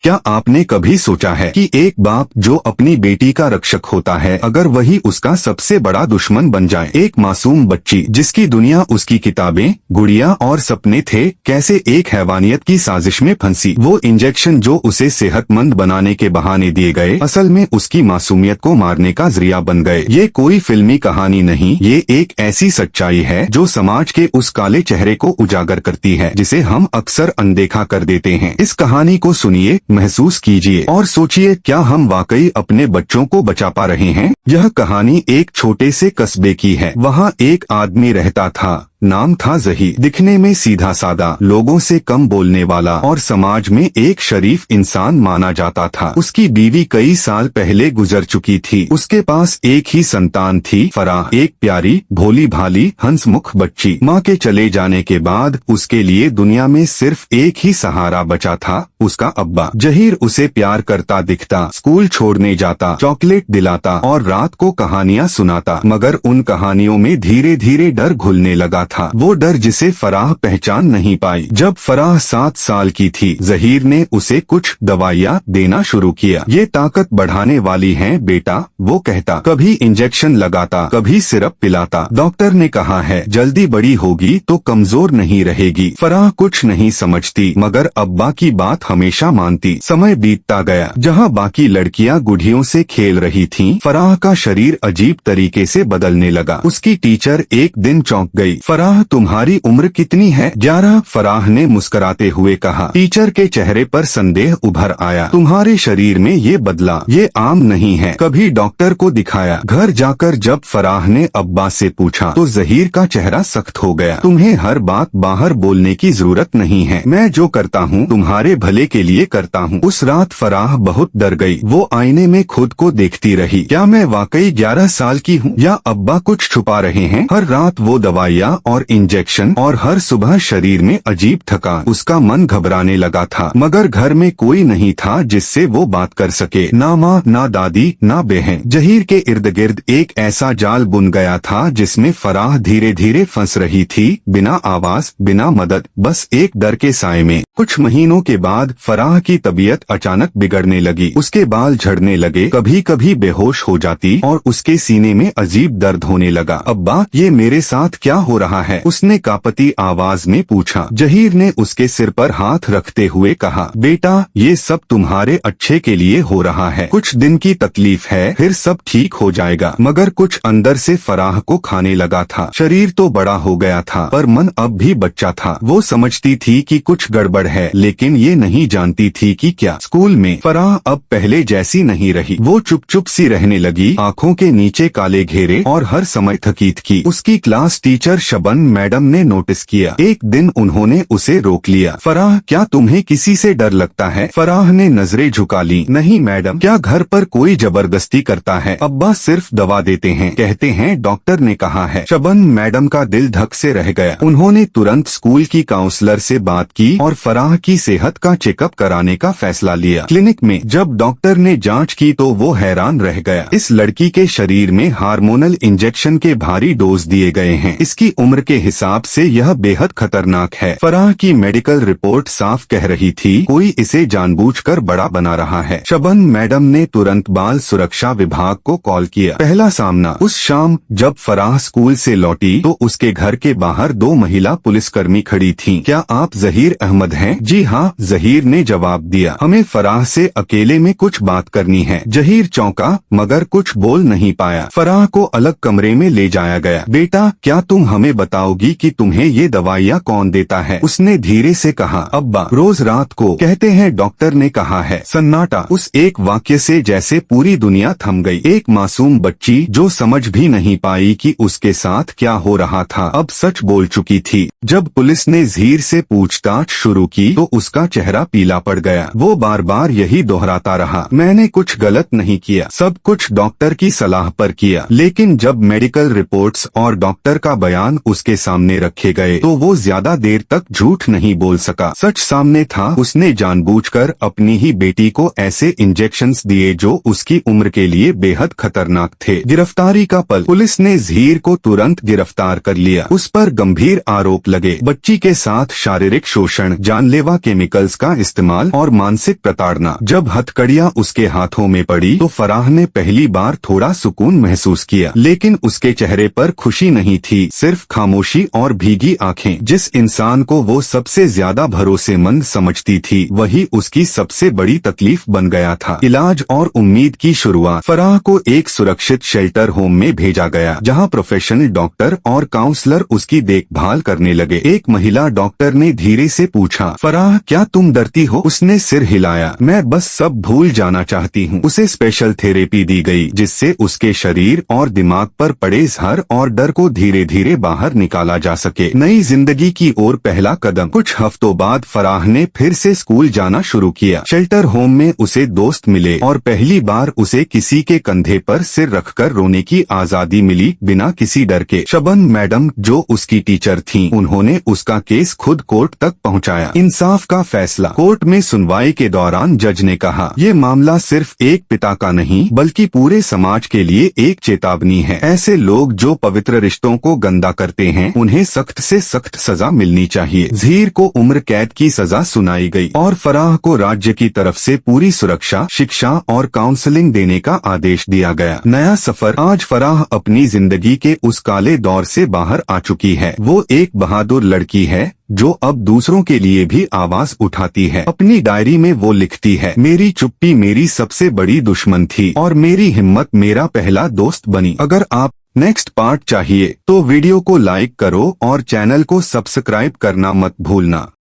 क्या आपने कभी सोचा है कि एक बाप जो अपनी बेटी का रक्षक होता है, अगर वही उसका सबसे बड़ा दुश्मन बन जाए? एक मासूम बच्ची जिसकी दुनिया उसकी किताबें, गुड़िया और सपने थे, कैसे एक हैवानियत की साजिश में फंसी। वो इंजेक्शन जो उसे सेहतमंद बनाने के बहाने दिए गए, असल में उसकी मासूमियत को मारने का जरिया बन गए। ये कोई फिल्मी कहानी नहीं, ये एक ऐसी सच्चाई है जो समाज के उस काले चेहरे को उजागर करती है जिसे हम अक्सर अनदेखा कर देते हैं। इस कहानी को सुनिए, महसूस कीजिए और सोचिए, क्या हम वाकई अपने बच्चों को बचा पा रहे हैं? यह कहानी एक छोटे से कस्बे की है। वहाँ एक आदमी रहता था, नाम था ज़हीर। दिखने में सीधा सादा, लोगों से कम बोलने वाला और समाज में एक शरीफ इंसान माना जाता था। उसकी बीवी कई साल पहले गुजर चुकी थी। उसके पास एक ही संतान थी, फराह, एक प्यारी, भोली भाली, हंसमुख बच्ची। माँ के चले जाने के बाद उसके लिए दुनिया में सिर्फ एक ही सहारा बचा था, उसका अब्बा। ज़हीर उसे प्यार करता दिखता, स्कूल छोड़ने जाता, चॉकलेट दिलाता और रात को कहानियाँ सुनाता। मगर उन कहानियों में धीरे धीरे डर घुलने लगा था, वो डर जिसे फराह पहचान नहीं पाई। जब फराह 7 साल की थी, ज़हीर ने उसे कुछ दवाइयाँ देना शुरू किया। ये ताकत बढ़ाने वाली हैं बेटा, वो कहता। कभी इंजेक्शन लगाता, कभी सिरप पिलाता। डॉक्टर ने कहा है जल्दी बड़ी होगी तो कमजोर नहीं रहेगी। फराह कुछ नहीं समझती, मगर अब्बा की बात हमेशा मानती। समय बीतता गया। जहाँ बाकी लड़कियाँ गुड़ियों से खेल रही थीं, फराह का शरीर अजीब तरीके से बदलने लगा। उसकी टीचर एक दिन चौंक गई। फराह, तुम्हारी उम्र कितनी है? 11, फराह ने मुस्कुराते हुए कहा। टीचर के चेहरे पर संदेह उभर आया। तुम्हारे शरीर में ये बदला, ये आम नहीं है, कभी डॉक्टर को दिखाया? घर जाकर जब फराह ने अब्बा से पूछा तो ज़हीर का चेहरा सख्त हो गया। तुम्हें हर बात बाहर बोलने की जरूरत नहीं है, मैं जो करता हूँ तुम्हारे भले के लिए करता हूँ। उस रात फराह बहुत डर गई। वो आईने में खुद को देखती रही। क्या मैं वाकई 11 साल की हूँ या अब्बा कुछ छुपा रहे हैं? हर रात वो दवाइयाँ और इंजेक्शन और हर सुबह शरीर में अजीब थकान। उसका मन घबराने लगा था, मगर घर में कोई नहीं था जिससे वो बात कर सके। ना माँ, ना दादी, ना बहन। ज़हीर के इर्द गिर्द एक ऐसा जाल बुन गया था जिसमें फराह धीरे धीरे फंस रही थी, बिना आवाज, बिना मदद, बस एक डर के साए में। कुछ महीनों के बाद फराह की तबीयत अचानक बिगड़ने लगी। उसके बाल झड़ने लगे, कभी कभी बेहोश हो जाती और उसके सीने में अजीब दर्द होने लगा। अब्बा, ये मेरे साथ क्या हो रहा है? उसने कांपती आवाज में पूछा। ज़हीर ने उसके सिर पर हाथ रखते हुए कहा, बेटा, ये सब तुम्हारे अच्छे के लिए हो रहा है। कुछ दिन की तकलीफ है, फिर सब ठीक हो जाएगा। मगर कुछ अंदर से फराह को खाने लगा था। शरीर तो बड़ा हो गया था, पर मन अब भी बच्चा था। वो समझती थी कि कुछ गड़बड़ है, लेकिन ये नहीं जानती थी कि क्या। स्कूल में फराह अब पहले जैसी नहीं रही। वो चुप चुप सी रहने लगी, आंखों के नीचे काले घेरे और हर समय थकी थी। उसकी क्लास टीचर शबन मैडम ने नोटिस किया। एक दिन उन्होंने उसे रोक लिया। फराह, क्या तुम्हें किसी से डर लगता है? फराह ने नजरें झुका ली। नहीं मैडम। क्या घर पर कोई जबरदस्ती करता है? अब्बा सिर्फ दवा देते हैं, कहते हैं डॉक्टर ने कहा है। शबन मैडम का दिल धक से रह गया। उन्होंने तुरंत स्कूल की काउंसलर से बात की और फराह की सेहत का चेकअप कराने का फैसला लिया। क्लिनिक में जब डॉक्टर ने जांच की तो वो हैरान रह गया। इस लड़की के शरीर में हार्मोनल इंजेक्शन के भारी डोज दिए गए हैं। इसकी उम्र के हिसाब से यह बेहद खतरनाक है। फराह की मेडिकल रिपोर्ट साफ कह रही थी, कोई इसे जानबूझकर बड़ा बना रहा है। शबन मैडम ने तुरंत बाल सुरक्षा विभाग को कॉल किया। पहला सामना। उस शाम जब फराह स्कूल से लौटी तो उसके घर के बाहर 2 महिला पुलिसकर्मी खड़ी थीं। क्या आप ज़हीर अहमद हैं? जी हाँ, ज़हीर ने जवाब दिया। हमें फराह से अकेले में कुछ बात करनी है। ज़हीर चौंका, मगर कुछ बोल नहीं पाया। फराह को अलग कमरे में ले जाया गया। बेटा, क्या तुम हमें बताओगी कि तुम्हें ये दवाइयाँ कौन देता है? उसने धीरे से कहा। अब्बा, रोज रात को, कहते हैं डॉक्टर ने कहा है। सन्नाटा। उस एक वाक्य से जैसे पूरी दुनिया थम गई। एक मासूम बच्ची जो समझ भी नहीं पाई कि उसके साथ क्या हो रहा था, अब सच बोल चुकी थी। जब पुलिस ने ज़हीर से पूछताछ शुरू की तो उसका चेहरा पीला पड़ गया। वो बार बार यही दोहराता रहा, मैंने कुछ गलत नहीं किया, सब कुछ डॉक्टर की सलाह पर किया। लेकिन जब मेडिकल रिपोर्ट्स और डॉक्टर का बयान उसके सामने रखे गए तो वो ज्यादा देर तक झूठ नहीं बोल सका। सच सामने था। उसने जानबूझकर अपनी ही बेटी को ऐसे इंजेक्शंस दिए जो उसकी उम्र के लिए बेहद खतरनाक थे। गिरफ्तारी का पल। पुलिस ने ज़हीर को तुरंत गिरफ्तार कर लिया। उस पर गंभीर आरोप लगे। बच्ची के साथ शारीरिक शोषण, जानलेवा केमिकल्स का इस्तेमाल और मानसिक प्रताड़ना। जब हथकड़ियां उसके हाथों में पड़ी तो फराह ने पहली बार थोड़ा सुकून महसूस किया, लेकिन उसके चेहरे पर खुशी नहीं थी, सिर्फ खामोशी और भीगी आंखें। जिस इंसान को वो सबसे ज्यादा भरोसेमंद समझती थी वही उसकी सबसे बड़ी तकलीफ बन गया था। इलाज और उम्मीद की शुरुआत। फराह को एक सुरक्षित शेल्टर होम में भेजा गया जहां प्रोफेशनल डॉक्टर और काउंसलर उसकी देखभाल करने लगे। एक महिला डॉक्टर ने धीरे से पूछा, फराह क्या तुम डरती हो? उसने सिर हिलाया। मैं बस सब भूल जाना चाहती हूँ। उसे स्पेशल थेरेपी दी गई जिससे उसके शरीर और दिमाग पर पड़े जहर और डर को धीरे धीरे बाहर निकाला जा सके। नई जिंदगी की ओर पहला कदम। कुछ हफ्तों बाद फराह ने फिर से स्कूल जाना शुरू किया। शेल्टर होम में उसे दोस्त मिले और पहली बार उसे किसी के कंधे पर सिर रखकर रोने की आजादी मिली, बिना किसी डर के। शबन मैडम जो उसकी टीचर थीं, उन्होंने उसका केस खुद कोर्ट तक पहुंचाया। इंसाफ का फैसला। कोर्ट में सुनवाई के दौरान जज ने कहा, ये मामला सिर्फ एक पिता का नहीं बल्कि पूरे समाज के लिए एक चेतावनी है। ऐसे लोग जो पवित्र रिश्तों को गंदा करते हैं उन्हें सख्त से सख्त सजा मिलनी चाहिए। ज़हीर को उम्र कैद की सजा सुनाई गई और फराह को राज्य की तरफ से पूरी सुरक्षा, शिक्षा और काउंसलिंग देने का आदेश दिया गया। नया सफर। आज फराह अपनी जिंदगी के उस काले दौर से बाहर आ चुकी है। वो एक बहादुर लड़की है जो अब दूसरों के लिए भी आवाज उठाती है। अपनी डायरी में वो लिखती है, मेरी चुप्पी मेरी सबसे बड़ी दुश्मन थी और मेरी हिम्मत मेरा पहला दोस्त बनी। अगर आप नेक्स्ट पार्ट चाहिए तो वीडियो को लाइक करो और चैनल को सब्सक्राइब करना मत भूलना।